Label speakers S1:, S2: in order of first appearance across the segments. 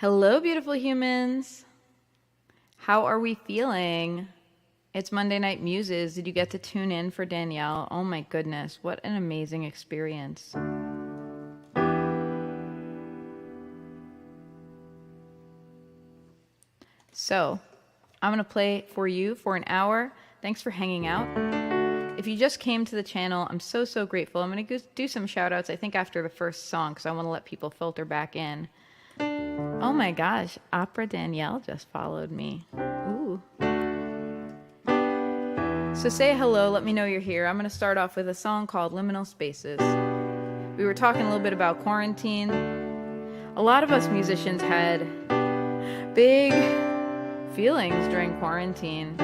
S1: Hello, beautiful humans. How are we feeling? It's Monday Night Muses. Did you get to tune in for Danielle? Oh my goodness, what an amazing experience. So, I'm going to play for you for an hour. Thanks for hanging out. If you just came to the channel, I'm so grateful. I'm going to do some shout outs, I think, after the first song, because I want to let people filter back in. Oh my gosh, Opera Danielle just followed me. Ooh. So say hello, let me know you're here. I'm going to start off with a song called Liminal Spaces. We were talking a little bit about quarantine. A lot of us musicians had big feelings during quarantine,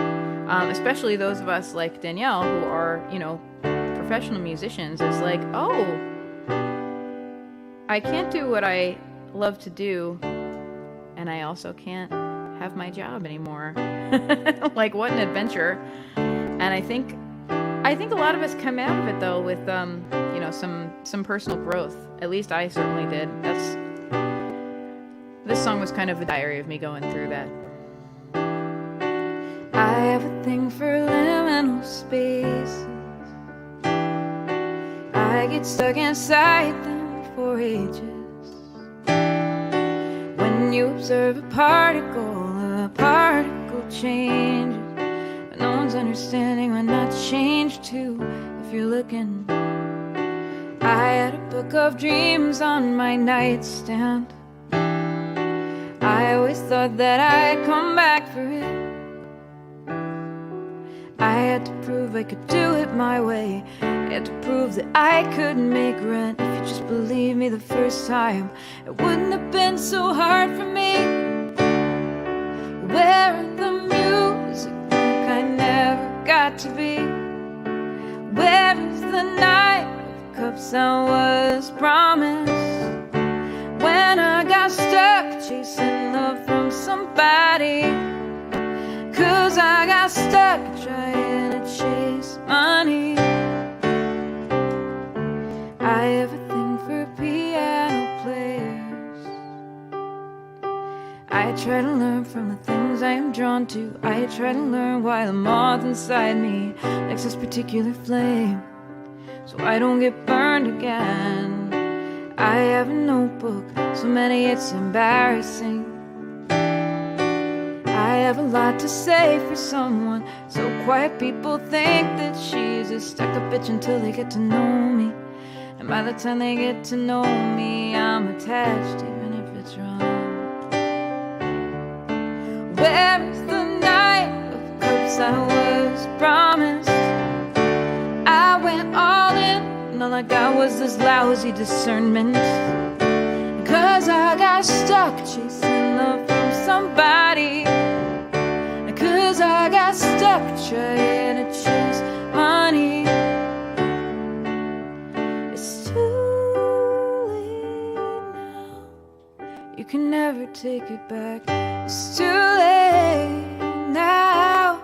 S1: especially those of us like Danielle who are, professional musicians. It's like, oh, I can't do what I love to do, and I also can't have my job anymore. Like, what an adventure. And I think a lot of us come out of it though with some personal growth. At least I certainly did. This song was kind of a diary of me going through that. I have a thing for liminal spaces. I get stuck inside them for ages. When you observe a particle changes. But no one's understanding when that changed too, if you're looking. I had a book of dreams on my nightstand. I always thought that I'd come back for it. I had to prove I could do it my way. I had to prove that I could make rent. If you just believe me the first time, it wouldn't have been so hard for me. Where in the music book I never got to be? Where is the night of cups I was promised? When I got stuck chasing love from somebody, 'cause I got stuck trying to chase money. I have a thing for piano players. I try to learn from the things I am drawn to. I try to learn why the moth inside me likes this particular flame, so I don't get burned again. I have a notebook, so many it's embarrassing. I have a lot to say for someone so quiet people think that she's a stuck-up bitch until they get to know me. And by the time they get to know me, I'm attached even if it's wrong. Where is the night of cups I was promised? I went all in, and all I got was this lousy discernment. 'Cause I got stuck chasing love from somebody. 'Cause I got stuck trying to chase money. It's too late now. You can never take it back. It's too late now.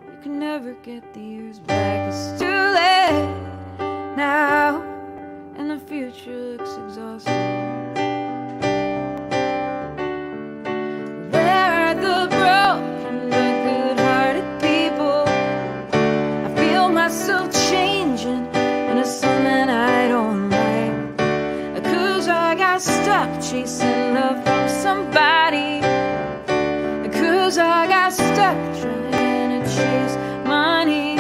S1: You can never get the years back. It's too late now, and the future looks exhausting. Where are the broken, the good-hearted people? I feel myself changing into something I don't like. 'Cause I got stuck chasing love from somebody. 'Cause I got stuck trying to chase money.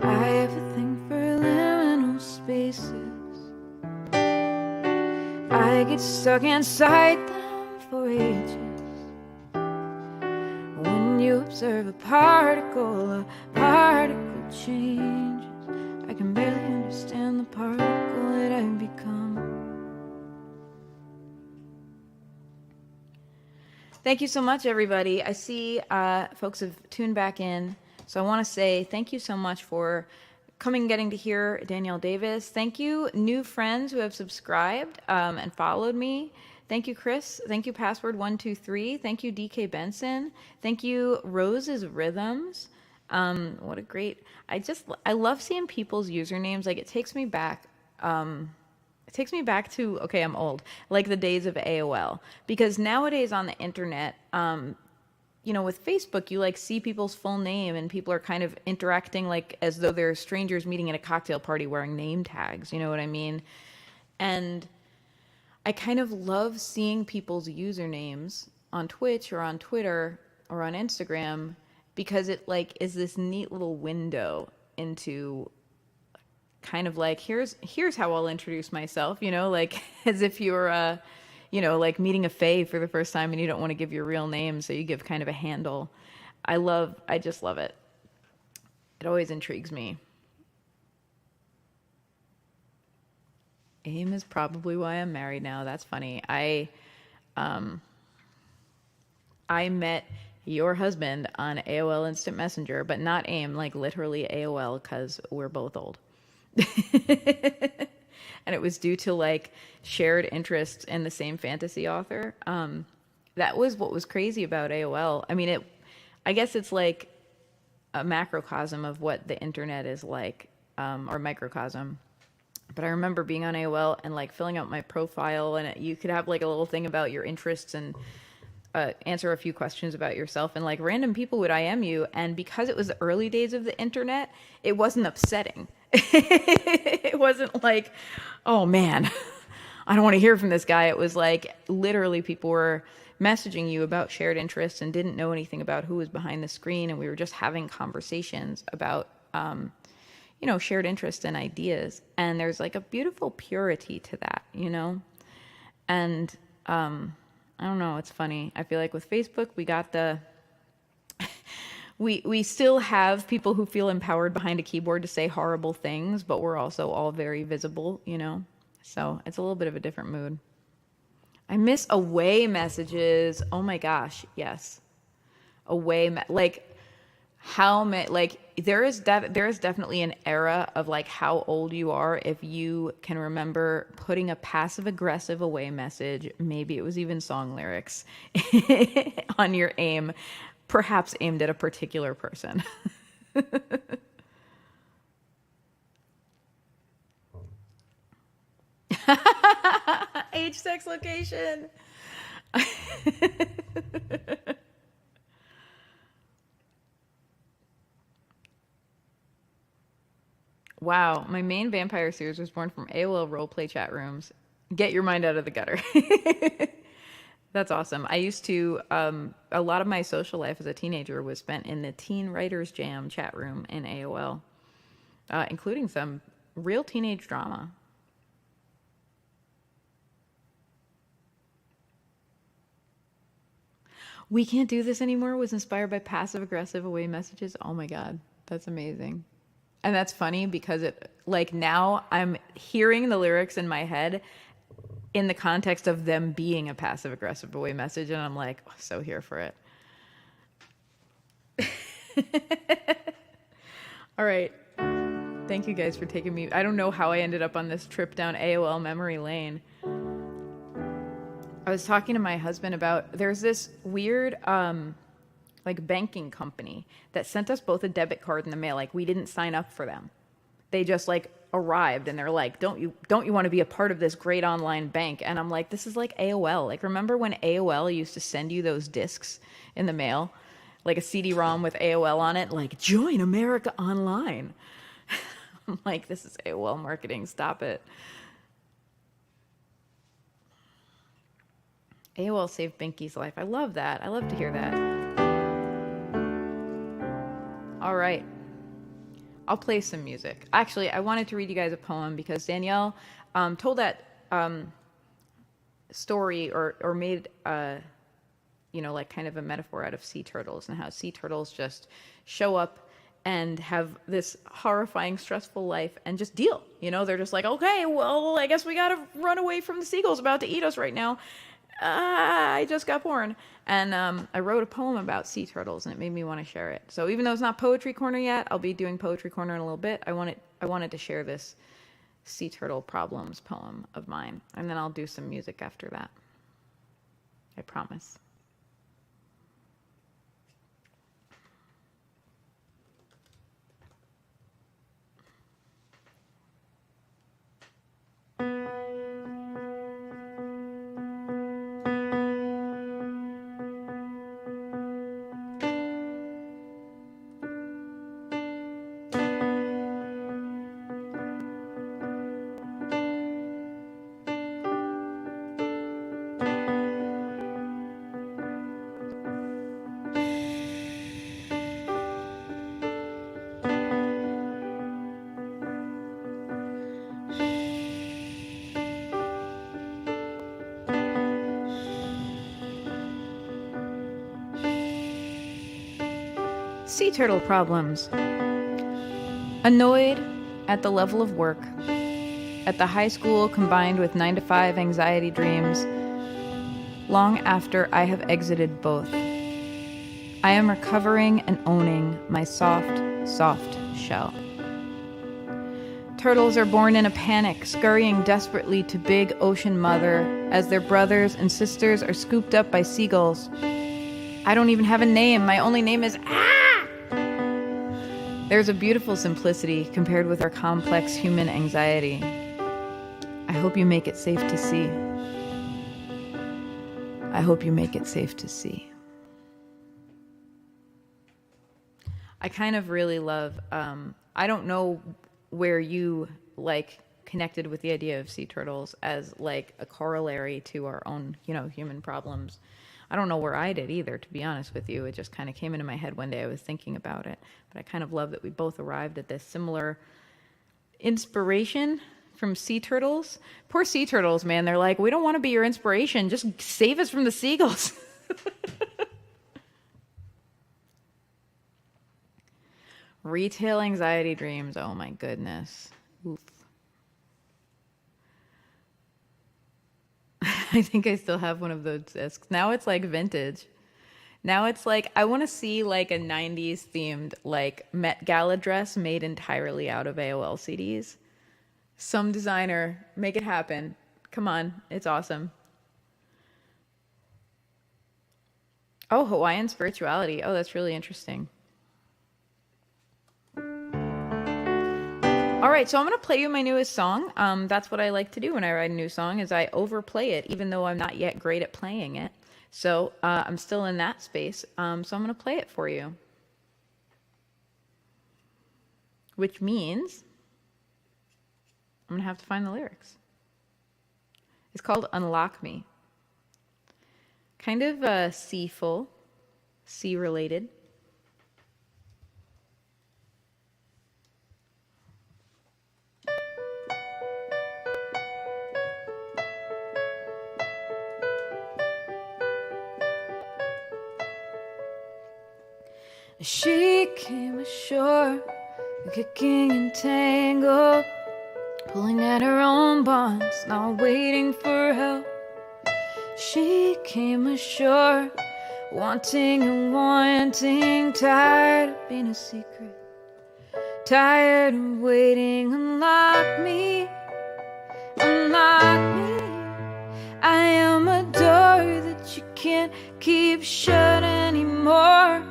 S1: I have a thing for liminal spaces. I get stuck inside them for ages. When you observe a particle changes. I can barely understand the particle that I've become. Thank you so much, everybody. I see folks have tuned back in. So I want to say thank you so much for coming and getting to hear Danielle Davis. Thank you, new friends who have subscribed and followed me. Thank you, Chris. Thank you, Password123. Thank you, DK Benson. Thank you, Rose's Rhythms. What a great... I love seeing people's usernames. Like, it takes me back It takes me back to, okay, I'm old, like the days of AOL. Because nowadays on the internet, with Facebook, you like see people's full name and people are kind of interacting like as though they're strangers meeting at a cocktail party wearing name tags. You know what I mean? And I kind of love seeing people's usernames on Twitch or on Twitter or on Instagram because it like is this neat little window into kind of like here's how I'll introduce myself, like as if you're like meeting a fae for the first time and you don't want to give your real name, so you give kind of a handle. I just love it. It always intrigues me. AIM is probably why I'm married now. That's funny. I met your husband on AOL Instant Messenger, but not AIM, like literally AOL, because we're both old. And it was due to like shared interests in the same fantasy author. That was what was crazy about AOL. I mean, I guess it's like a macrocosm of what the internet is like, or microcosm. But I remember being on AOL and like filling out my profile, and you could have like a little thing about your interests and answer a few questions about yourself, and like random people would IM you. And because it was the early days of the internet, it wasn't upsetting. It wasn't like, oh man, I don't want to hear from this guy. It was like literally people were messaging you about shared interests and didn't know anything about who was behind the screen, and we were just having conversations about shared interests and ideas. And there's like a beautiful purity to that, and I don't know, it's funny. I feel like with Facebook we got we still have people who feel empowered behind a keyboard to say horrible things, but we're also all very visible, so it's a little bit of a different mood. I miss away messages. Oh my gosh, yes. Like how many, like there is definitely an era of like how old you are if you can remember putting a passive aggressive away message, maybe it was even song lyrics, on your AIM, perhaps aimed at a particular person. Age, sex, location. Wow, my main vampire series was born from AOL roleplay chat rooms. Get your mind out of the gutter. That's awesome. I used to, a lot of my social life as a teenager was spent in the Teen Writers Jam chat room in AOL, including some real teenage drama. We can't do this anymore was inspired by passive aggressive away messages. Oh my God, that's amazing. And that's funny because it, like, now I'm hearing the lyrics in my head in the context of them being a passive aggressive away message, and I'm like, oh, so here for it. All right. Thank you guys for taking me. I don't know how I ended up on this trip down AOL memory lane. I was talking to my husband about, there's this weird like banking company that sent us both a debit card in the mail. Like we didn't sign up for them. They just like arrived and they're like, don't you want to be a part of this great online bank? And I'm like, this is like AOL. Like remember when AOL used to send you those discs in the mail? Like a CD-ROM with AOL on it, like join America Online. I'm like, this is AOL marketing. Stop it. AOL saved Binky's life. I love that. I love to hear that. All right. I'll play some music. Actually, I wanted to read you guys a poem because Danielle told that story or made, like kind of a metaphor out of sea turtles and how sea turtles just show up and have this horrifying, stressful life and just deal. They're just like, okay, well, I guess we got to run away from the seagulls about to eat us right now. I just got born. And I wrote a poem about sea turtles, and it made me want to share it. So even though it's not Poetry Corner yet, I'll be doing Poetry Corner in a little bit. I wanted to share this sea turtle problems poem of mine, and then I'll do some music after that. I promise. Sea turtle problems. Annoyed at the level of work, at the high school combined with 9-to-5 anxiety dreams, long after I have exited both. I am recovering and owning my soft shell. Turtles are born in a panic, scurrying desperately to Big Ocean Mother as their brothers and sisters are scooped up by seagulls. I don't even have a name. My only name is There's a beautiful simplicity compared with our complex human anxiety. I hope you make it safe to see. I hope you make it safe to see. I kind of really love, I don't know where you connected with the idea of sea turtles as like a corollary to our own, human problems. I don't know where I did either, to be honest with you. It just kind of came into my head one day. I was thinking about it. But I kind of love that we both arrived at this similar inspiration from sea turtles. Poor sea turtles, man. They're like, we don't want to be your inspiration. Just save us from the seagulls. Retail anxiety dreams. Oh my goodness. Oof. I think I still have one of those discs. Now it's like vintage. Now it's like, I want to see like a 90s themed Met Gala dress made entirely out of AOL CDs. Some designer, make it happen. Come on, it's awesome. Oh, Hawaiian spirituality. Oh, that's really interesting. All right, so I'm going to play you my newest song. That's what I like to do when I write a new song, is I overplay it, even though I'm not yet great at playing it. So I'm still in that space. So I'm going to play it for you. Which means I'm going to have to find the lyrics. It's called Unlock Me. Kind of seaful, sea-related. She came ashore, kicking and tangled, pulling at her own bonds, not waiting for help. She came ashore, wanting and wanting, tired of being a secret, tired of waiting. Unlock me, unlock me. I am a door that you can't keep shut anymore.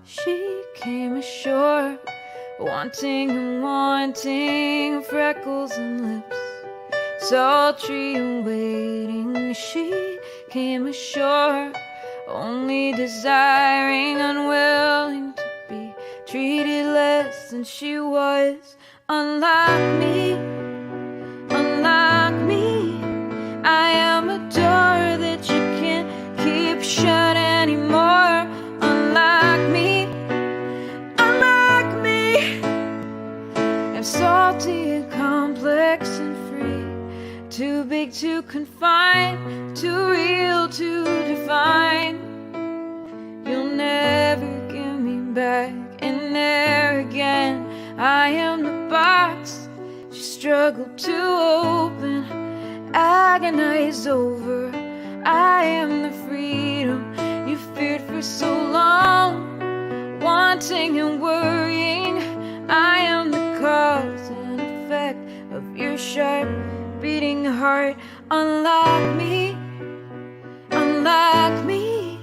S1: She came ashore, wanting and wanting, freckles and lips, sultry and waiting. She came ashore, only desiring, unwilling to be treated less than she was. Unlock me, unlock me. I am a door that you can't keep shut anymore. Unlock me, unlock me. I'm salty and complex and free, too big to confine, too real to define. You'll never give me back in there again. I am the box you struggle to open, agonize over. I am the freedom you feared for so long, wanting and worrying. I am the cause and effect of your sharp beating heart. Unlock me, unlock me.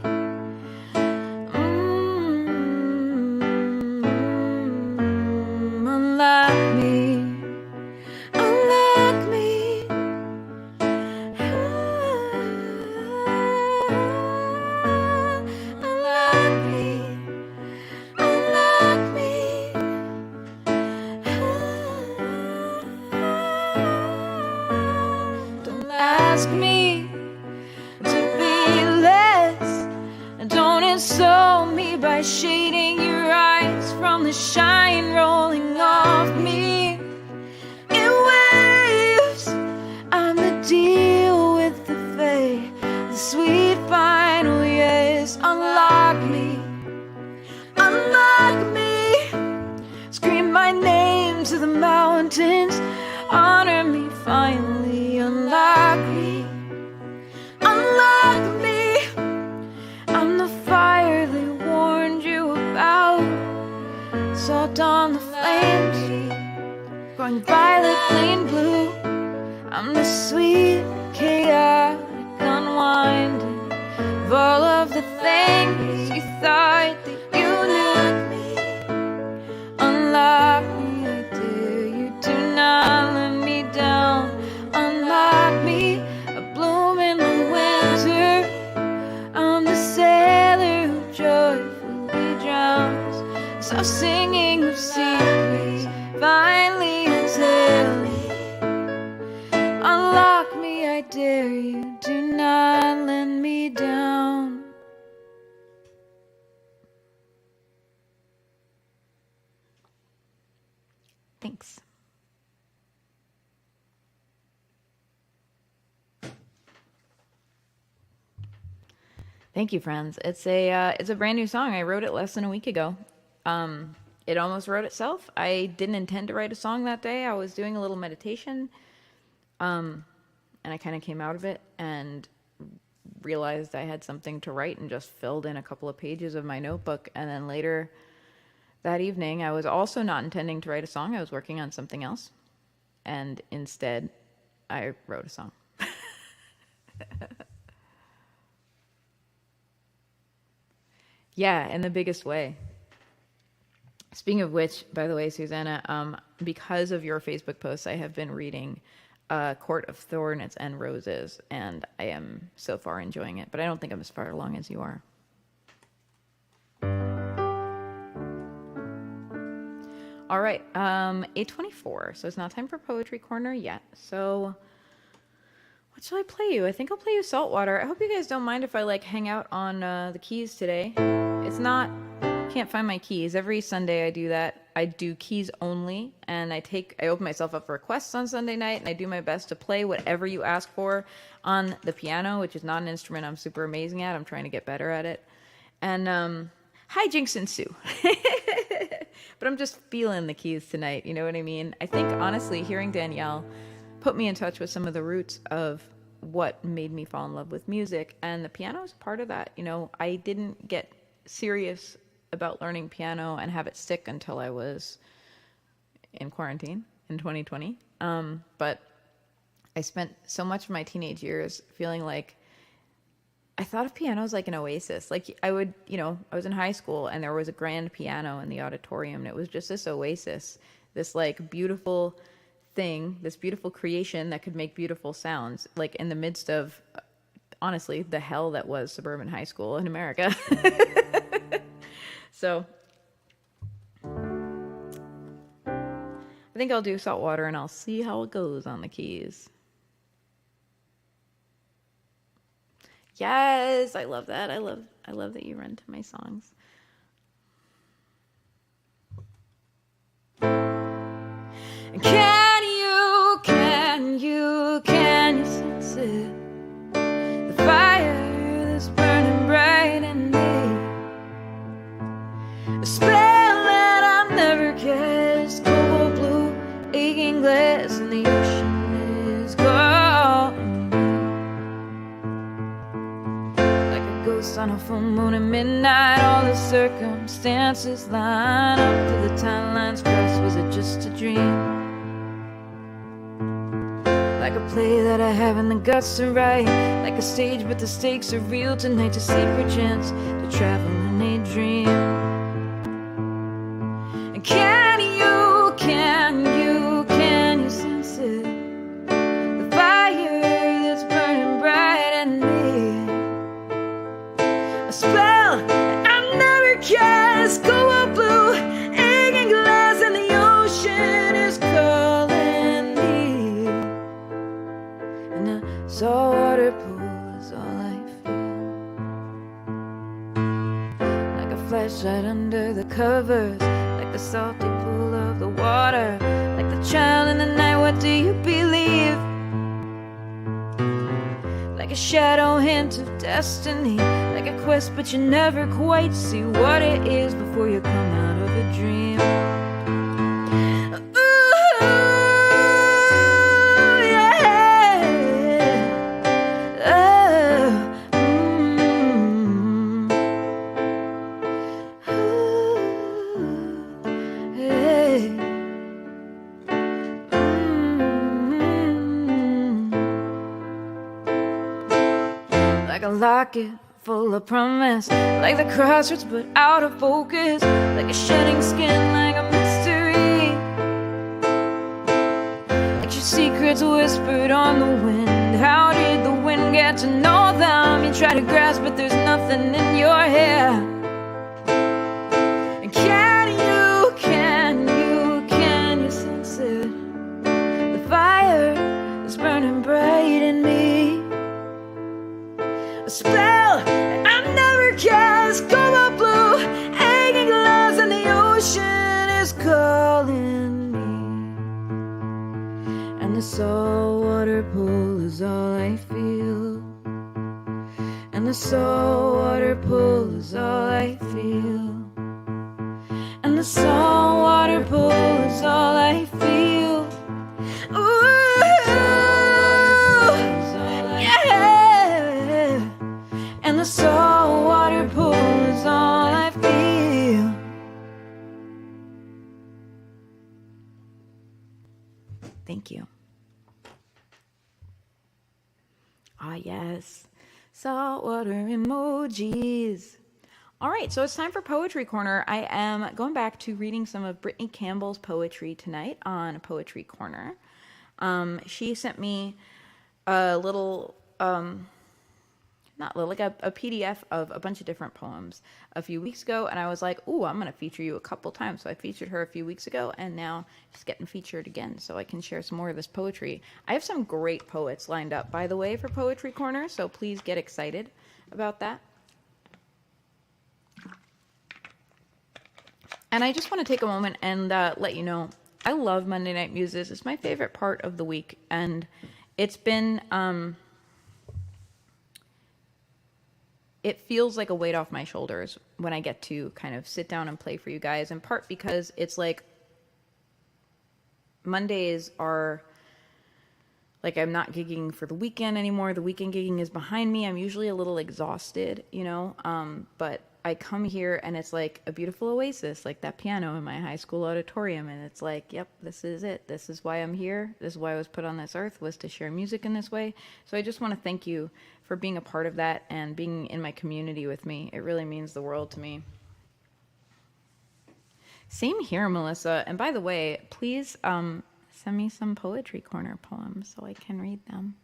S1: Unlock me, unlock me. Unlock me, unlock me. Don't ask me to be less. Don't insult me by shading your eyes from the shine rolling off me in waves. I'm the deal with the fate, the sweet final yes. Unlock me, unlock mountains. Honor me, finally unlock me. Unlock me. I'm the fire they warned you about. Salt on the flames, growing violet, plain blue. I'm the sweet, chaotic unwinding of all of the things you thought that you knew. Unlock me, I dare you, do not let me down. Unlock me, a bloom in the winter. I'm the sailor who joyfully drowns. Stop singing of secrets, finally exhaling. Unlock me, I dare you, do not let me down. Thanks. Thank you, friends. It's a brand new song. I wrote it less than a week ago. It almost wrote itself. I didn't intend to write a song that day. I was doing a little meditation, and I kind of came out of it and realized I had something to write and just filled in a couple of pages of my notebook. And then later that evening, I was also not intending to write a song. I was working on something else, and instead, I wrote a song. Yeah, in the biggest way. Speaking of which, by the way, Susanna, because of your Facebook posts, I have been reading Court of Thorns and Roses, and I am so far enjoying it, but I don't think I'm as far along as you are. All right, 8:24, so it's not time for Poetry Corner yet. So what shall I play you? I think I'll play you Saltwater. I hope you guys don't mind if I like hang out on the keys today. It's not, can't find my keys. Every Sunday I do that. I do keys only, and I open myself up for requests on Sunday night, and I do my best to play whatever you ask for on the piano, which is not an instrument I'm super amazing at. I'm trying to get better at it. And hi, Jinx and Sue. But I'm just feeling the keys tonight, you know what I mean? I think, honestly, hearing Danielle put me in touch with some of the roots of what made me fall in love with music, and the piano is part of that. You know, I didn't get serious about learning piano and have it stick until I was in quarantine in 2020. But I spent so much of my teenage years feeling like I thought of piano as like an oasis. Like I would, I was in high school and there was a grand piano in the auditorium, and it was just this oasis, this like beautiful thing, this beautiful creation that could make beautiful sounds, like in the midst of, honestly, the hell that was suburban high school in America. So I think I'll do Saltwater, and I'll see how it goes on the keys. Yes, I love that. I love that you run to my songs. Can you sense it? The fire that's burning bright in me. A spell that I've never cast. Cold blue, aching glass, and the ocean is gone. Like a ghost on a full moon at midnight. All the circumstances line up to the timelines crossed. Was it just a dream? Like a play that I have in the guts to write. Like a stage, but the stakes are real tonight. To seek a chance to travel in a dream. And can you sense it? The fire that's burning bright in me. A spell I've never cast. Cold blue, aching glass, and the ocean is calling me. And a saltwater pool is all I feel. Like a flashlight under the covers. Like the salty pool of the water. Like the child in the night, what do you believe? Like a shadow hint of destiny. Like a quest, but you never quite see what it is before you come out of a dream. Ooh. like a locket full of promise, like the crossroads but out of focus, like a shedding skin, like a mystery, like your secrets whispered on the wind. How did the wind get to know them? You try to grasp but there's nothing in your hair. And can you sense it? The fire is burning bright in me. A spell I never cast, cobalt blue, hanging glass, and the ocean is calling me. And the saltwater pull is all I feel. And the saltwater pull is all I feel. And the saltwater pull is all I feel. Ooh, yeah. And the saltwater pool is all I feel. Thank you. Ah, yes. Saltwater emojis. All right, so it's time for Poetry Corner. I am going back to reading some of Brittany Campbell's poetry tonight on Poetry Corner. She sent me a little... not little, like a PDF of a bunch of different poems a few weeks ago, and I was like, ooh, I'm going to feature you a couple times. So I featured her a few weeks ago, and now she's getting featured again, so I can share some more of this poetry. I have some great poets lined up, by the way, for Poetry Corner, so please get excited about that. And I just want to take a moment and let you know, I love Monday Night Muses. It's my favorite part of the week, and it's been... it feels like a weight off my shoulders when I get to kind of sit down and play for you guys, in part because it's like Mondays are like I'm not gigging for the weekend anymore. The weekend gigging is behind me. I'm usually a little exhausted, you know, but I come here and it's like a beautiful oasis, like that piano in my high school auditorium. And it's like, yep, this is it. This is why I'm here. This is why I was put on this earth, was to share music in this way. So I just want to thank you for being a part of that and being in my community with me. It really means the world to me. Same here, Melissa. And by the way, please send me some Poetry Corner poems so I can read them.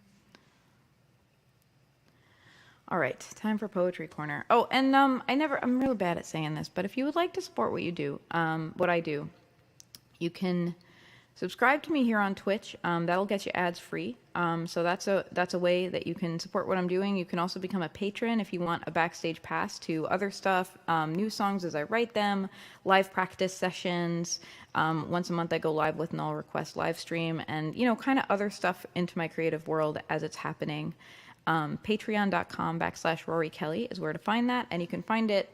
S1: All right, time for Poetry Corner. Oh, and I'm really bad at saying this, but if you would like to support what you do, what I do, you can subscribe to me here on Twitch. That'll get you ads free. So that's a way that you can support what I'm doing. You can also become a patron if you want a backstage pass to other stuff, new songs as I write them, live practice sessions. Once a month I go live with an all request live stream, and you know, kind of other stuff into my creative world as it's happening. Patreon.com/Rorie Kelly is where to find that, and you can find it.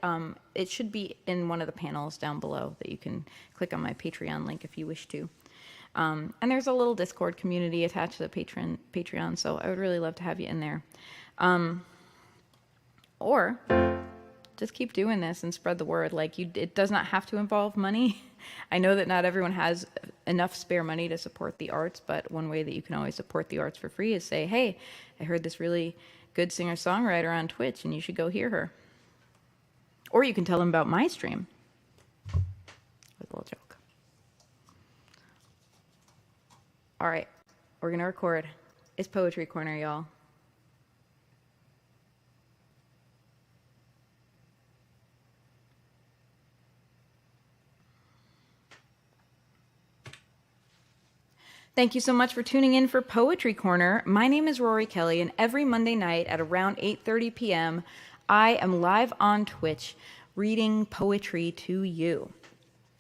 S1: It should be in one of the panels down below that you can click on my Patreon link if you wish to. And there's a little Discord community attached to the Patreon, so I would really love to have you in there. Or just keep doing this and spread the word. Like, it does not have to involve money. I know that not everyone has enough spare money to support the arts, but one way that you can always support the arts for free is say, hey, I heard this really good singer-songwriter on Twitch, and you should go hear her. Or you can tell them about my stream. With a little joke. All right, we're going to record. It's Poetry Corner, y'all. Thank you so much for tuning in for Poetry Corner. My name is Rorie Kelly, and every Monday night at around 8:30 p.m., I am live on Twitch reading poetry to you.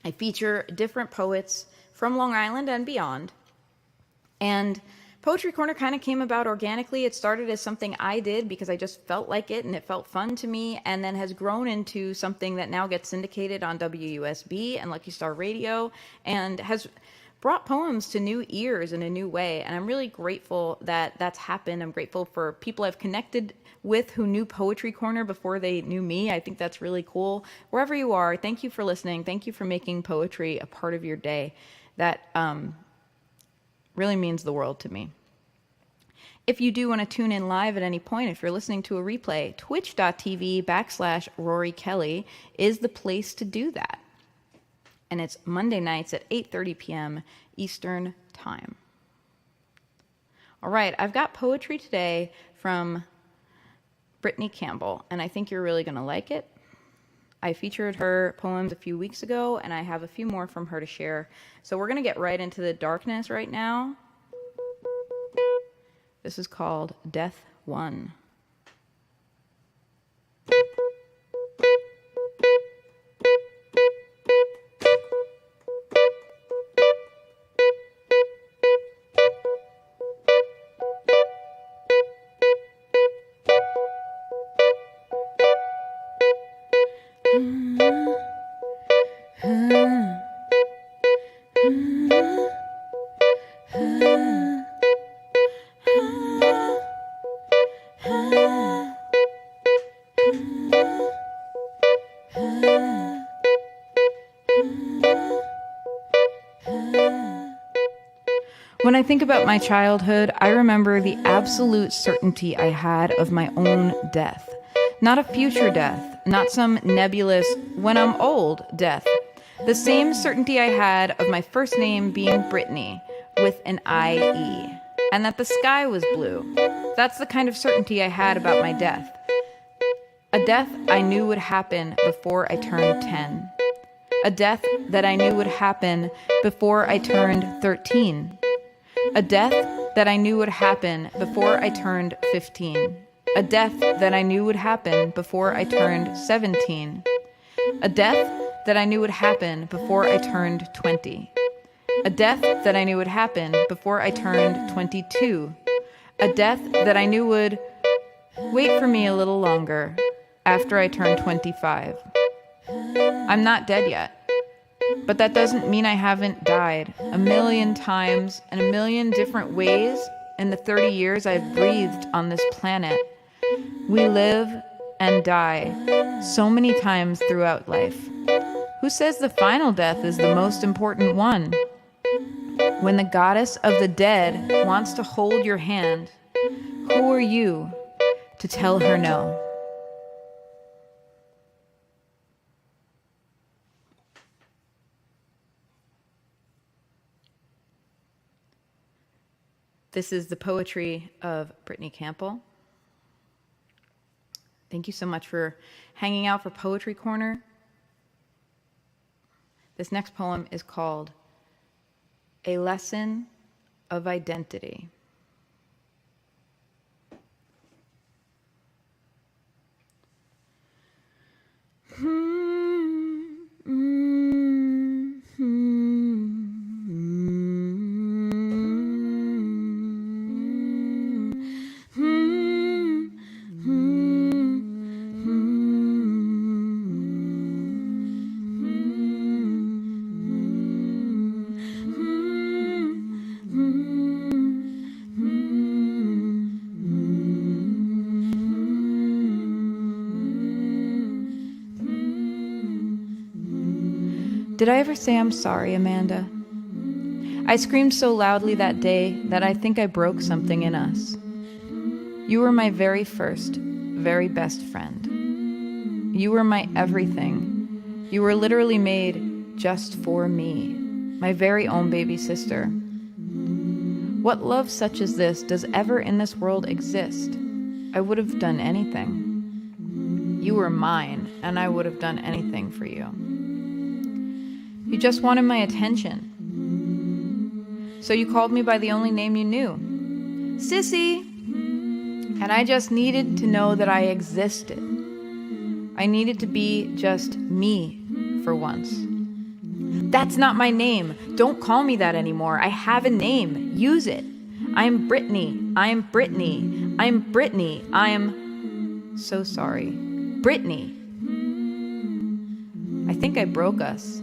S1: I feature different poets from Long Island and beyond. And Poetry Corner kind of came about organically. It started as something I did because I just felt like it and it felt fun to me, and then has grown into something that now gets syndicated on WUSB and Lucky Star Radio, and has brought poems to new ears in a new way. And I'm really grateful that that's happened. I'm grateful for people I've connected with who knew Poetry Corner before they knew me. I think that's really cool. Wherever you are, thank you for listening. Thank you for making poetry a part of your day. That really means the world to me. If you do want to tune in live at any point, if you're listening to a replay, twitch.tv/Rorie Kelly is the place to do that. And it's Monday nights at 8:30 p.m. Eastern Time. All right, I've got poetry today from Brittany Campbell, and I think you're really going to like it. I featured her poems a few weeks ago, and I have a few more from her to share. So we're going to get right into the darkness right now. This is called Death One. When I think about my childhood, I remember the absolute certainty I had of my own death. Not a future death, not some nebulous, when I'm old death. The same certainty I had of my first name being Brittany, with an I-E, and that the sky was blue. That's the kind of certainty I had about my death. A death I knew would happen before I turned 10. A death that I knew would happen before I turned 13. A death that I knew would happen before I turned 15. A death that I knew would happen before I turned 17. A death that I knew would happen before I turned 20. A death that I knew would happen before I turned 22. A death that I knew would wait for me a little longer after I turned 25. I'm not dead yet. But that doesn't mean I haven't died a million times in a million different ways in the 30 years I've breathed on this planet. We live and die so many times throughout life. Who says the final death is the most important one? When the goddess of the dead wants to hold your hand, who are you to tell her no? This is the poetry of Brittany Campbell. Thank you so much for hanging out for Poetry Corner. This next poem is called A Lesson of Identity. Did I ever say I'm sorry, Amanda? I screamed so loudly that day that I think I broke something in us. You were my very first, very best friend. You were my everything. You were literally made just for me, my very own baby sister. What love such as this does ever in this world exist? I would have done anything. You were mine, and I would have done anything for you. You just wanted my attention. So you called me by the only name you knew, Sissy. And I just needed to know that I existed. I needed to be just me for once. That's not my name. Don't call me that anymore. I have a name. Use it. I'm Brittany. I'm Brittany. I'm Brittany. I'm so sorry. Brittany. I think I broke us.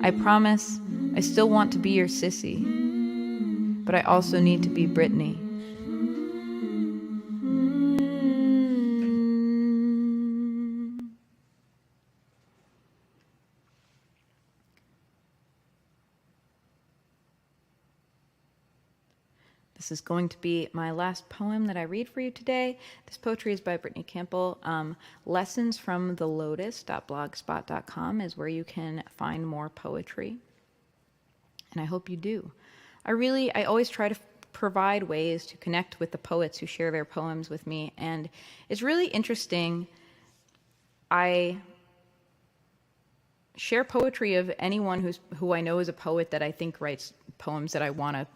S1: I promise I still want to be your sissy, but I also need to be Brittany. This is going to be my last poem that I read for you today. This poetry is by Brittany Campbell. Lessonsfromthelotus.blogspot.com is where you can find more poetry. And I hope you do. I always try to provide ways to connect with the poets who share their poems with me. And it's really interesting. I share poetry of anyone who I know is a poet that I think writes poems that I want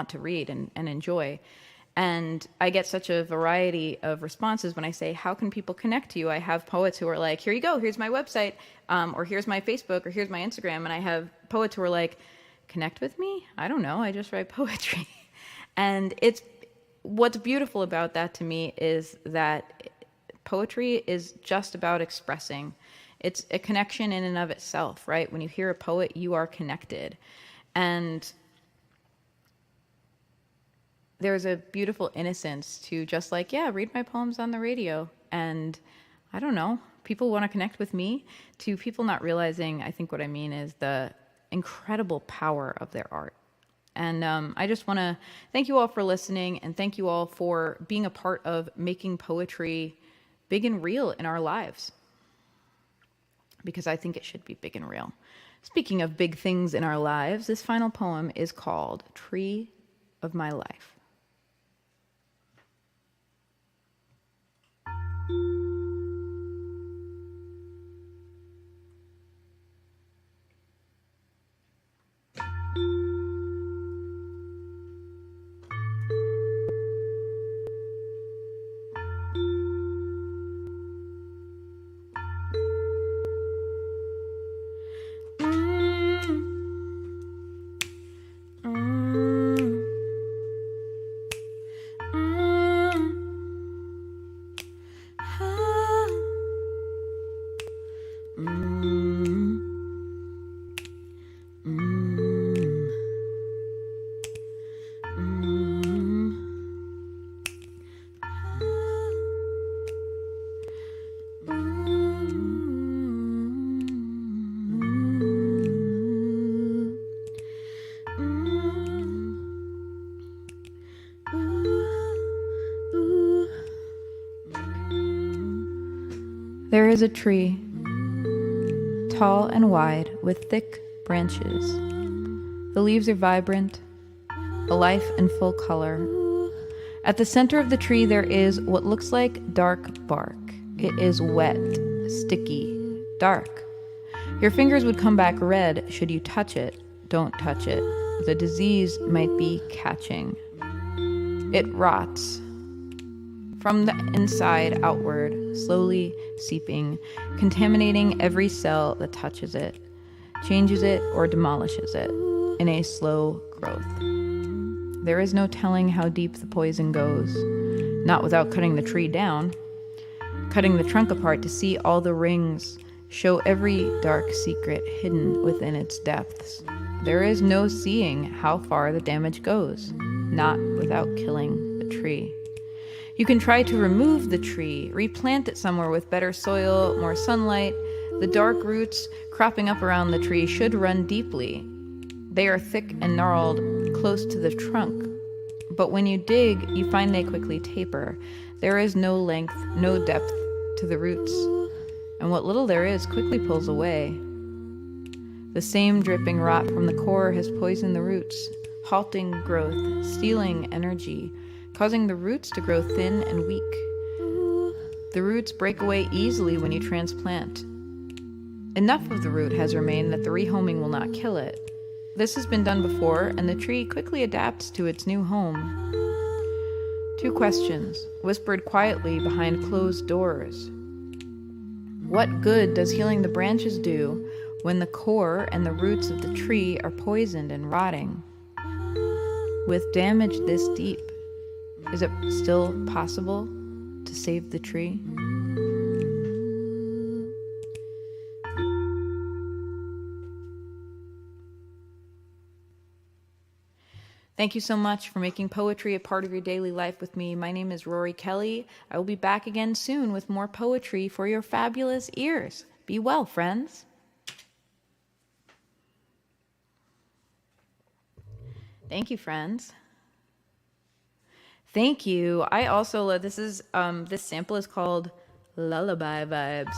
S1: to read and enjoy. And I get such a variety of responses when I say, how can people connect to you? I have poets who are like, here you go, here's my website, or here's my Facebook, or here's my Instagram. And I have poets who are like, connect with me? I don't know, I just write poetry. And what's beautiful about that to me is that poetry is just about expressing. It's a connection in and of itself, right? When you hear a poet, you are connected. And there's a beautiful innocence to just like, yeah, read my poems on the radio. And I don't know, people want to connect with me, to people not realizing, I think what I mean is the incredible power of their art. And I just want to thank you all for listening, and thank you all for being a part of making poetry big and real in our lives. Because I think it should be big and real. Speaking of big things in our lives, this final poem is called Tree of My Life. There is a tree, tall and wide, with thick branches. The leaves are vibrant, alive and full color. At the center of the tree there is what looks like dark bark. It is wet, sticky, dark. Your fingers would come back red should you touch it. Don't touch it. The disease might be catching. It rots from the inside outward, slowly seeping, contaminating every cell that touches it, changes it, or demolishes it in a slow growth. There is no telling how deep the poison goes, not without cutting the tree down, cutting the trunk apart to see all the rings, show every dark secret hidden within its depths. There is no seeing how far the damage goes, not without killing the tree. You can try to remove the tree, replant it somewhere with better soil, more sunlight. The dark roots cropping up around the tree should run deeply. They are thick and gnarled, close to the trunk. But when you dig, you find they quickly taper. There is no length, no depth to the roots, and what little there is quickly pulls away. The same dripping rot from the core has poisoned the roots, halting growth, stealing energy, causing the roots to grow thin and weak. The roots break away easily when you transplant. Enough of the root has remained that the rehoming will not kill it. This has been done before, and the tree quickly adapts to its new home. 2 questions, whispered quietly behind closed doors. What good does healing the branches do when the core and the roots of the tree are poisoned and rotting? With damage this deep, is it still possible to save the tree? Thank you so much for making poetry a part of your daily life with me. My name is Rorie Kelly. I will be back again soon with more poetry for your fabulous ears. Be well, friends. Thank you, friends. Thank you. I also love this sample is called Lullaby Vibes.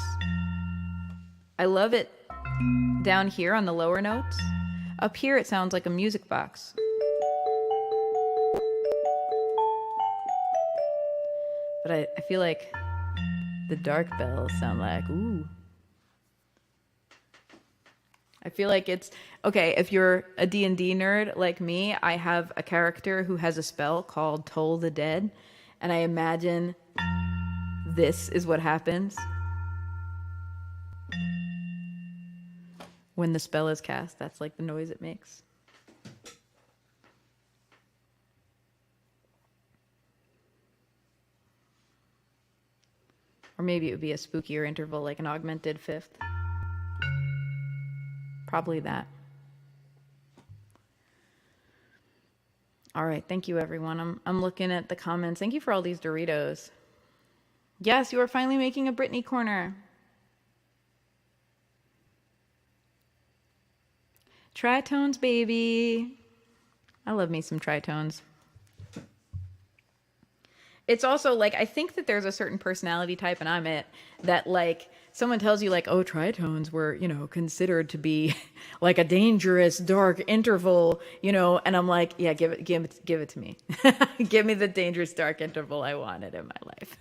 S1: I love it down here on the lower notes. Up here it sounds like a music box. But I feel like the dark bells sound like, ooh. I feel like it's, okay, if you're a D&D nerd like me, I have a character who has a spell called Toll the Dead, and I imagine this is what happens when the spell is cast. That's like the noise it makes. Or maybe it would be a spookier interval, like an augmented fifth. Probably that. All right, thank you, everyone. I'm looking at the comments. Thank you for all these Doritos. Yes, you are finally making a Britney corner. Tritones, baby. I love me some tritones. It's also like, I think that there's a certain personality type, and I'm it, that like someone tells you like, oh, tritones were, you know, considered to be like a dangerous dark interval, you know, and I'm like, yeah, give it to me. Give me the dangerous dark interval I wanted in my life.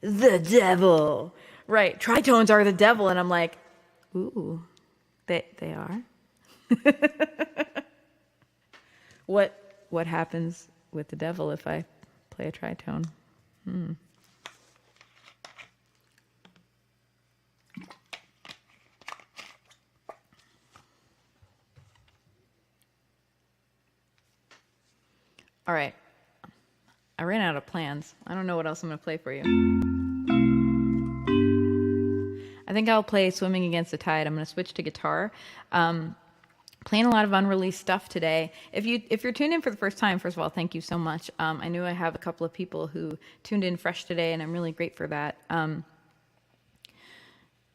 S1: The devil. Right. Tritones are the devil, and I'm like, ooh, they are. What happens with the devil if I play a tritone? All right. I ran out of plans. I don't know what else I'm going to play for you. I think I'll play Swimming Against the Tide. I'm going to switch to guitar. Playing a lot of unreleased stuff today. If you're tuned in for the first time, first of all, thank you so much. I knew I have a couple of people who tuned in fresh today, and I'm really great for that. And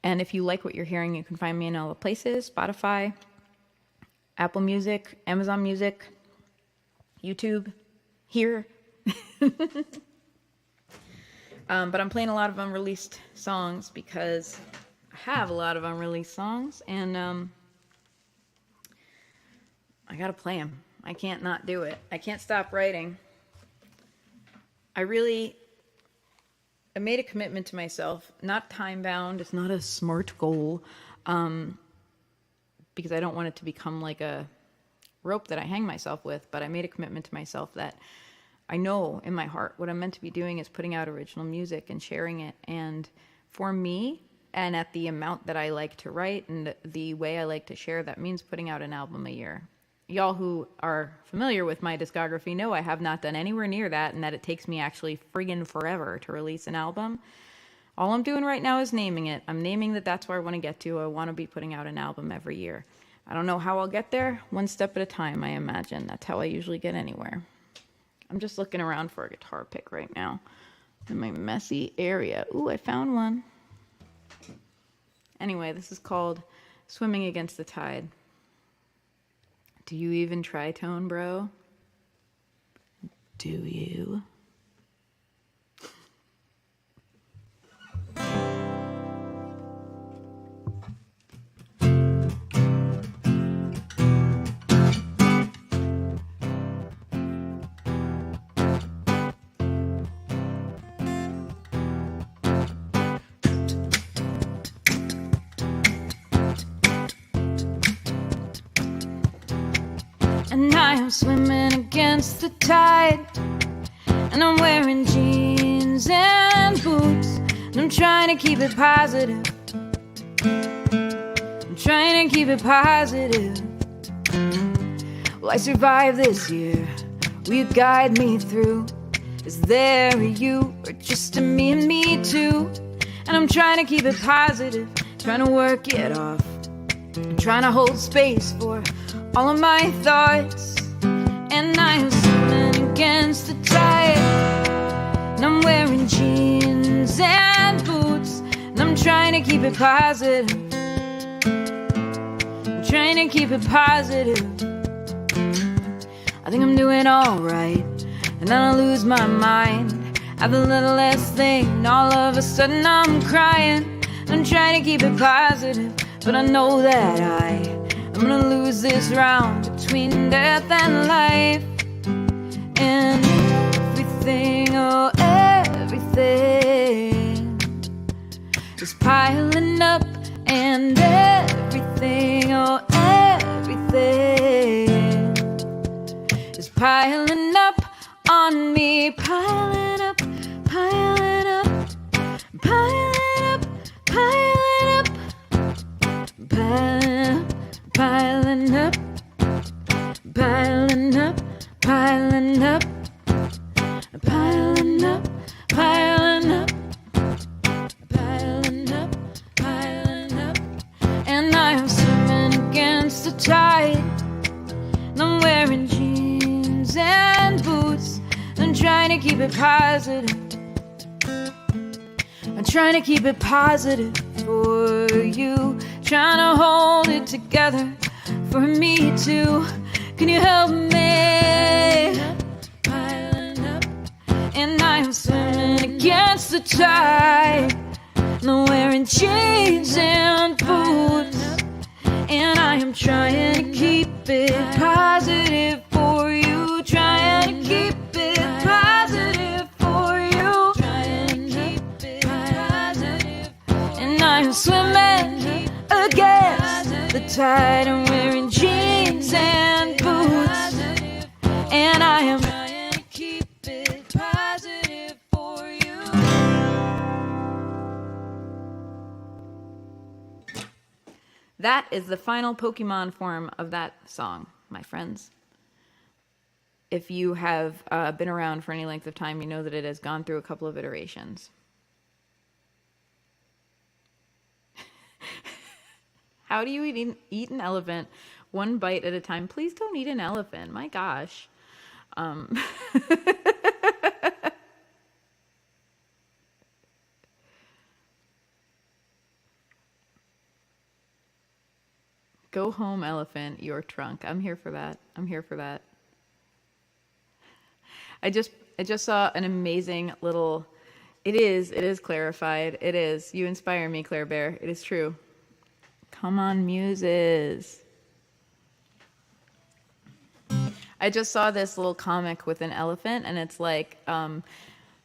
S1: if you like what you're hearing, you can find me in all the places: Spotify, Apple Music, Amazon Music, YouTube, here. But I'm playing a lot of unreleased songs because I have a lot of unreleased songs, and I gotta play them. I can't not do it. I can't stop writing. I made a commitment to myself, not time bound. It's not a SMART goal, because I don't want it to become like a rope that I hang myself with. But I made a commitment to myself that I know in my heart what I'm meant to be doing is putting out original music and sharing it. And for me, and at the amount that I like to write and the way I like to share, that means putting out an album a year. Y'all who are familiar with my discography know I have not done anywhere near that, and that it takes me actually friggin' forever to release an album. All I'm doing right now is naming it. I'm naming that that's where I want to get to. I want to be putting out an album every year. I don't know how I'll get there. One step at a time, I imagine. That's how I usually get anywhere. I'm just looking around for a guitar pick right now in my messy area. Ooh, I found one. Anyway, this is called Swimming Against the Tide. Do you even tritone, bro? Do you? And I am swimming against the tide, and I'm wearing jeans and boots, and I'm trying to keep it positive. I'm trying to keep it positive. Will I survive this year? Will you guide me through? Is there a you or just a me and me too? And I'm trying to keep it positive, trying to work it off. I'm trying to hold space for all of my thoughts. And I'm swimming against the tide, and I'm wearing jeans and boots, and I'm trying to keep it positive. I'm trying to keep it positive. I think I'm doing alright, and then I lose my mind at the littlest thing, and all of a sudden I'm crying. I'm trying to keep it positive, but I know that I'm gonna lose this round between death and life. And everything, oh everything is piling up, and everything, oh everything is piling up on me, piling up, piling up, piling up, piling up, piling up, piling up, piling up, piling up, piling up, piling up, piling up, and I am swimming against the tide. And I'm wearing jeans and boots. I'm trying to keep it positive. I'm trying to keep it positive for you. Trying to hold it together for me too. Can you help me? Piling up, and I'm swimming against the tide. And I'm wearing jeans and boots, and I am trying to keep it positive for you. Trying to keep it positive for you. Trying to keep it positive. And I'm swimming against the tide. I'm wearing jeans and boots, and I am trying to keep it positive for you. That is the final Pokemon form of that song, my friends. If you have been around for any length of time, you know that it has gone through a couple of iterations. How do you eat an elephant one bite at a time? Please don't eat an elephant. My gosh. Go home, elephant. You're trunk. I'm here for that. I'm here for that. I just saw an amazing little. It is clarified. It is. You inspire me, Claire Bear. It is true. Come on, muses. I just saw this little comic with an elephant, and it's like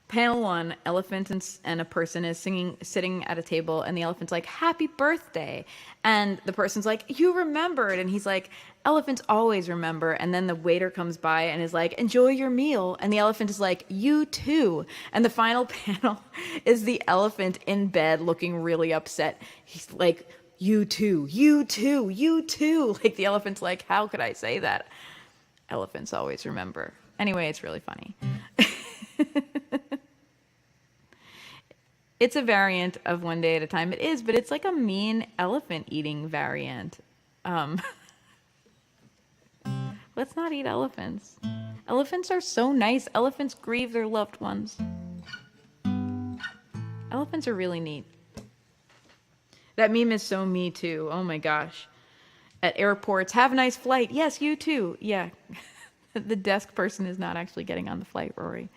S1: panel one, elephant and a person is sitting at a table, and the elephant's like, "Happy birthday," and the person's like, "You remembered," and he's like, "Elephants always remember," and then the waiter comes by and is like, "Enjoy your meal," and the elephant is like, "You too," and the final panel is the elephant in bed looking really upset. He's like, "You too, you too, you too," like the elephant's like, "How could I say that?" Elephants always remember. Anyway, it's really funny. It's a variant of One Day at a Time. It is, but it's like a mean elephant eating variant. Let's not eat elephants. Elephants are so nice. Elephants grieve their loved ones. Elephants are really neat. That meme is so me too. Oh my gosh. At airports, have a nice flight. Yes, you too. Yeah. The desk person is not actually getting on the flight, Rory.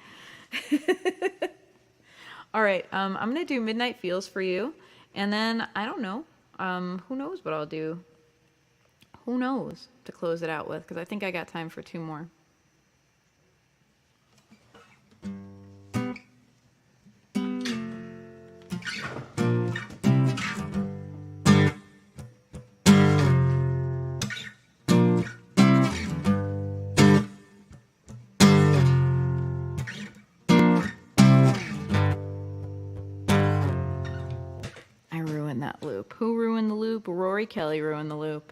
S1: All right, I'm going to do Midnight Feels for you. And then, I don't know. Who knows what I'll do? Who knows to close it out with? Because I think I got time for two more. That loop. Who ruined the loop? Rory Kelly ruined the loop.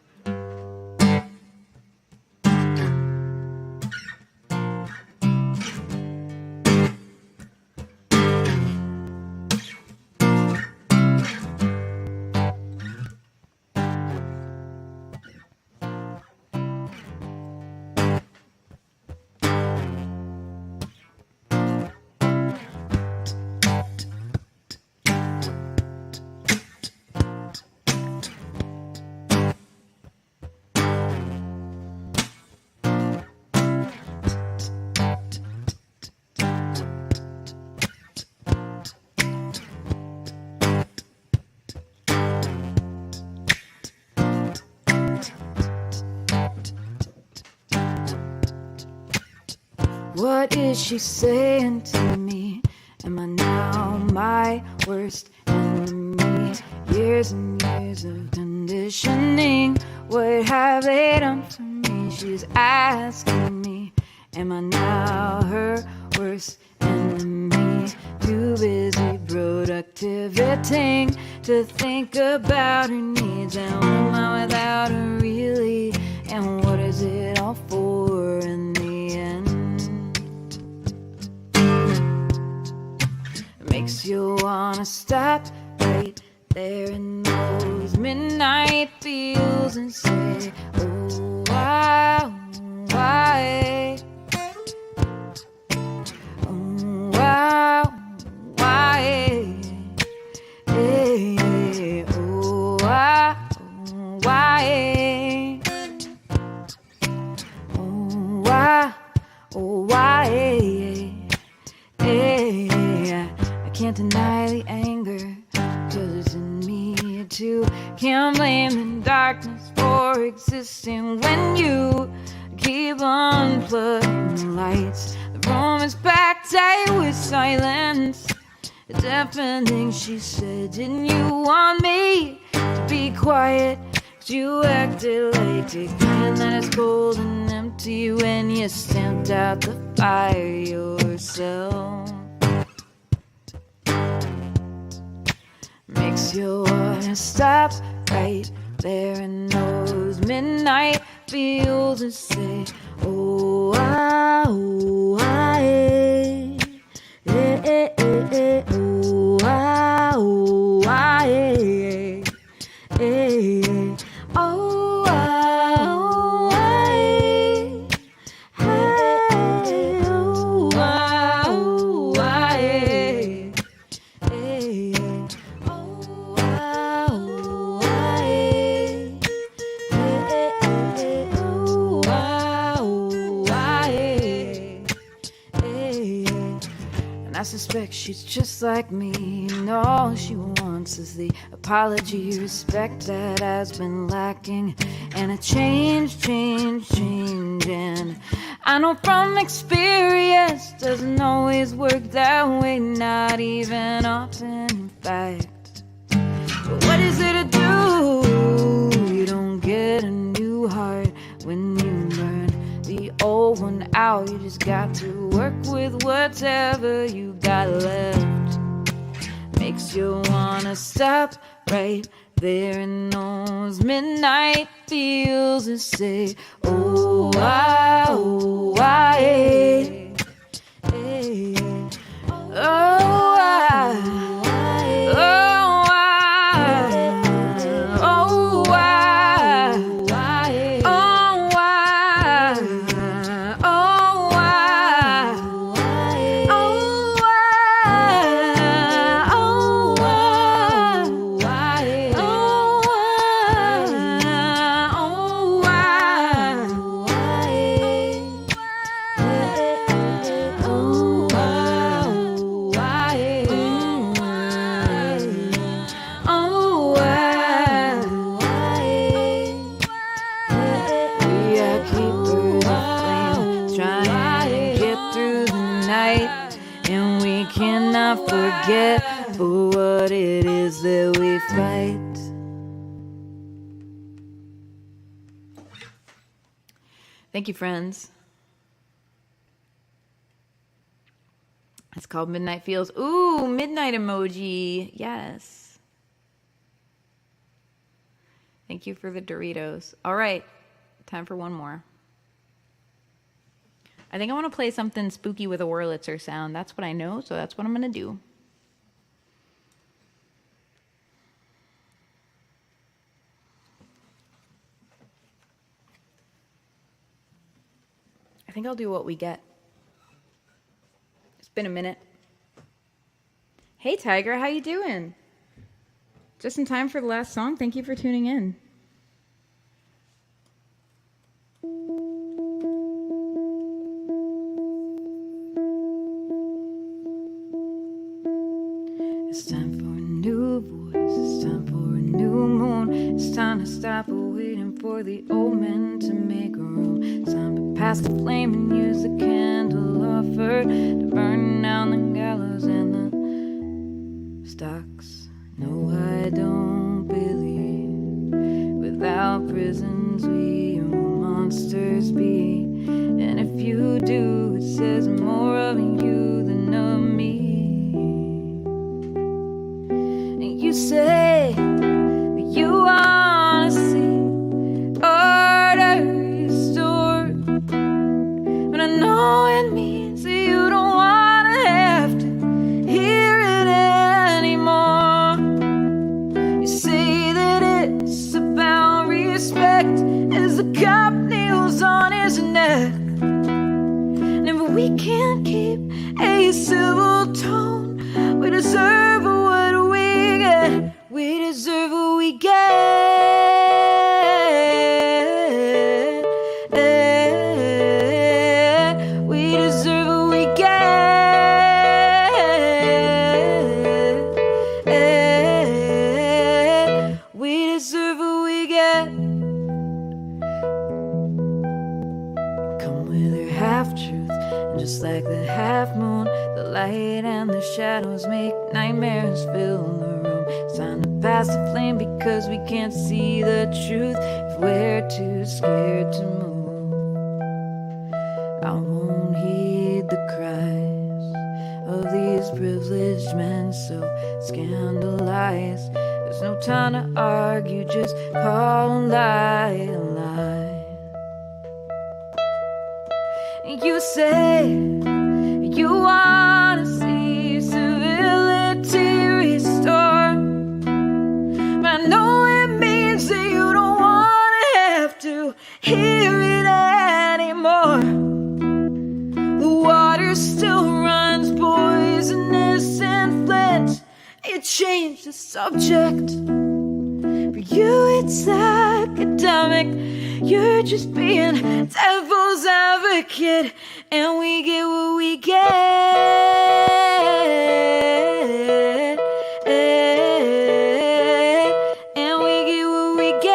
S1: What is she saying to me? Am I now my worst enemy? Years and years of conditioning, what have they done for me? She's asking me, am I now her worst enemy? Too busy productiviting to think about her needs. And what am I without her really? And what is it all for in the end? It makes you wanna stop right there in those midnight fields and say, oh, why? Oh, why? Hey, oh, why? Oh, why? I can't deny the anger, 'cause it's in me too. Can't blame the darkness for existing when you keep unplugging the lights. The room is packed tight with silence. The deafening thing she said, didn't you want me to be quiet? 'Cause you acted like a can that is cold and empty when you stamped out the fire yourself. Makes you wanna stop right there in those midnight fields and say, oh, why? Oh, why? Oh, why? Oh, why? Oh, I suspect she's just like me, and all she wants is the apology, respect that has been lacking, and a change. And I know from experience, doesn't always work that way, not even often, in fact. But what is it to do? You don't get a new heart when you burn the old one out. You just got to work with whatever you got left. Makes you wanna stop right there in those midnight fields and say, oh, why? Oh, why? Oh, why? Forget for what it is that we fight. Thank you, friends. It's called Midnight Feels. Ooh, midnight emoji. Yes. Thank you for the Doritos. All right, time for one more. I think I want to play something spooky with a Wurlitzer sound. That's what I know, so that's what I'm going to do. I think I'll do what we get. It's been a minute. Hey, Tiger, how you doing? Just in time for the last song. Thank you for tuning in. It's time for a new voice, it's time for a new moon. It's time to stop waiting for the old men to make room. It's time to pass the flame and use the candle it means that you don't wanna have to hear it anymore. You say that it's about respect as the cop kneels on his neck. And if we can't keep a civil tone, we deserve what we get. We deserve what we get. We deserve what we get. We deserve what we get. Come with your half-truth, and just like the half-moon, the light and the shadows make nightmares fill the room. It's time to pass the flame because we can't see the truth if we're too scared to move. I won't heed the cries of these privileged men so scandalized. There's no time to argue, just call a lie a lie. You say you wanna see civility restored, but I know it means that you don't wanna have to hear it anymore. The water still runs poisonous and Flint. You change the subject. For you it's academic. You're just being devil's advocate. And we get what we get. And we get what we get.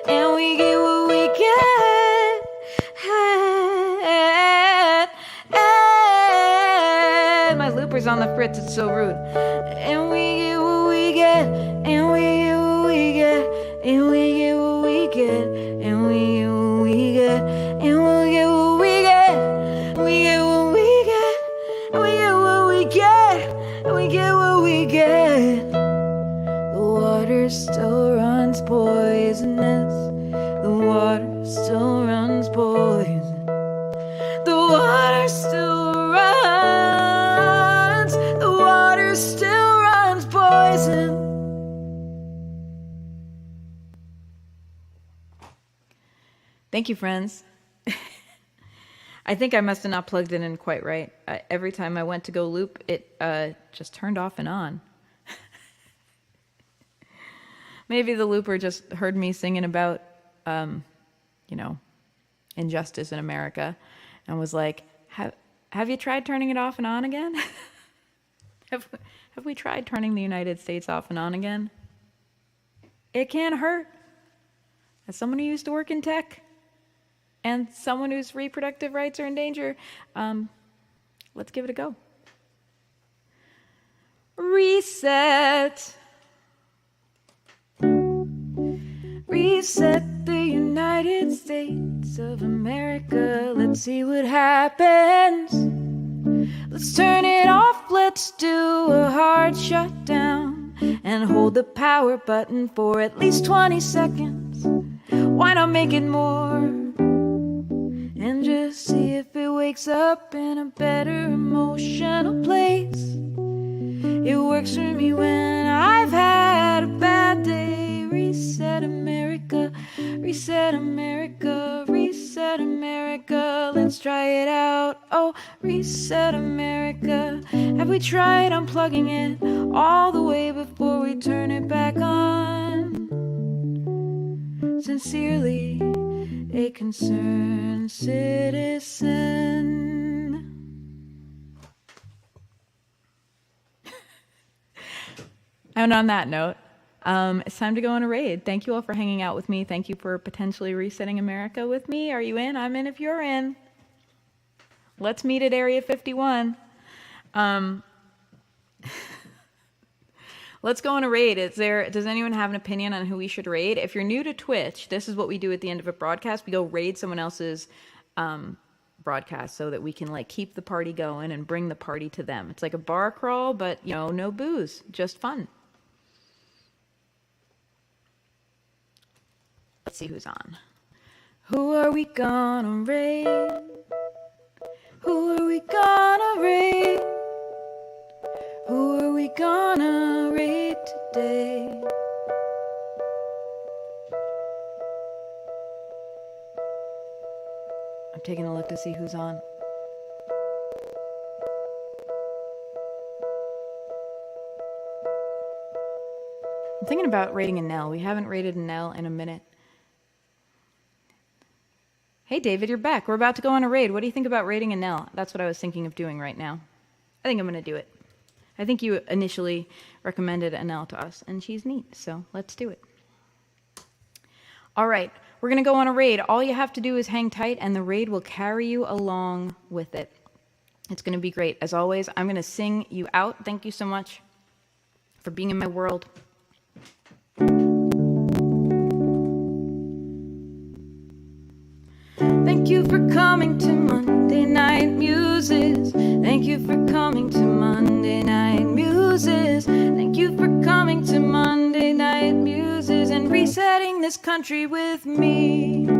S1: And we get what we get. My looper's on the fritz, it's so rude. And we get what we get. And we get what we get. And we get what we get. And we get what we get. And we'll get what we get. We get what we get. And we get what we get. And we get what we get. The water still runs poisonous. The water still runs poison. The water still runs. The water still runs poison. Thank you, friends. I think I must have not plugged it in quite right. Every time I went to go loop, it just turned off and on. Maybe the looper just heard me singing about, injustice in America and was like, have you tried turning it off and on again? Have we tried turning the United States off and on again? It can't hurt. As someone who used to work in tech, and someone whose reproductive rights are in danger, let's give it a go. Reset. Reset the United States of America. Let's see what happens. Let's turn it off. Let's do a hard shutdown and hold the power button for at least 20 seconds. Why not make it more? And just see if it wakes up in a better emotional place. It works for me when I've had a bad day. Reset America, reset America, reset America. Let's try it out. Oh, reset America. Have we tried unplugging it all the way before we turn it back on? Sincerely, a concerned citizen. And on that note, it's time to go on a raid. Thank you all for hanging out with me. Thank you for potentially resetting America with me. Are you in? I'm in if you're in. Let's meet at Area 51. Let's go on a raid. Does anyone have an opinion on who we should raid? If you're new to Twitch, this is what we do at the end of a broadcast. We go raid someone else's broadcast so that we can keep the party going and bring the party to them. It's like a bar crawl, but no booze, just fun. Let's see who's on. Who are we gonna raid? Who are we gonna raid? Who are we gonna raid today? I'm taking a look to see who's on. I'm thinking about raiding a Nell. We haven't raided a Nell in a minute. Hey David, you're back. We're about to go on a raid. What do you think about raiding a Nell? That's what I was thinking of doing right now. I think I'm going to do it. I think you initially recommended a Nell to us, and she's neat, so let's do it. All right, we're going to go on a raid. All you have to do is hang tight, and the raid will carry you along with it. It's going to be great. As always, I'm going to sing you out. Thank you so much for being in my world. Thank you for coming to Monday Night Muses. Thank you for coming to Monday Night Muses. Thank you for coming to Monday Night Muses and resetting this country with me.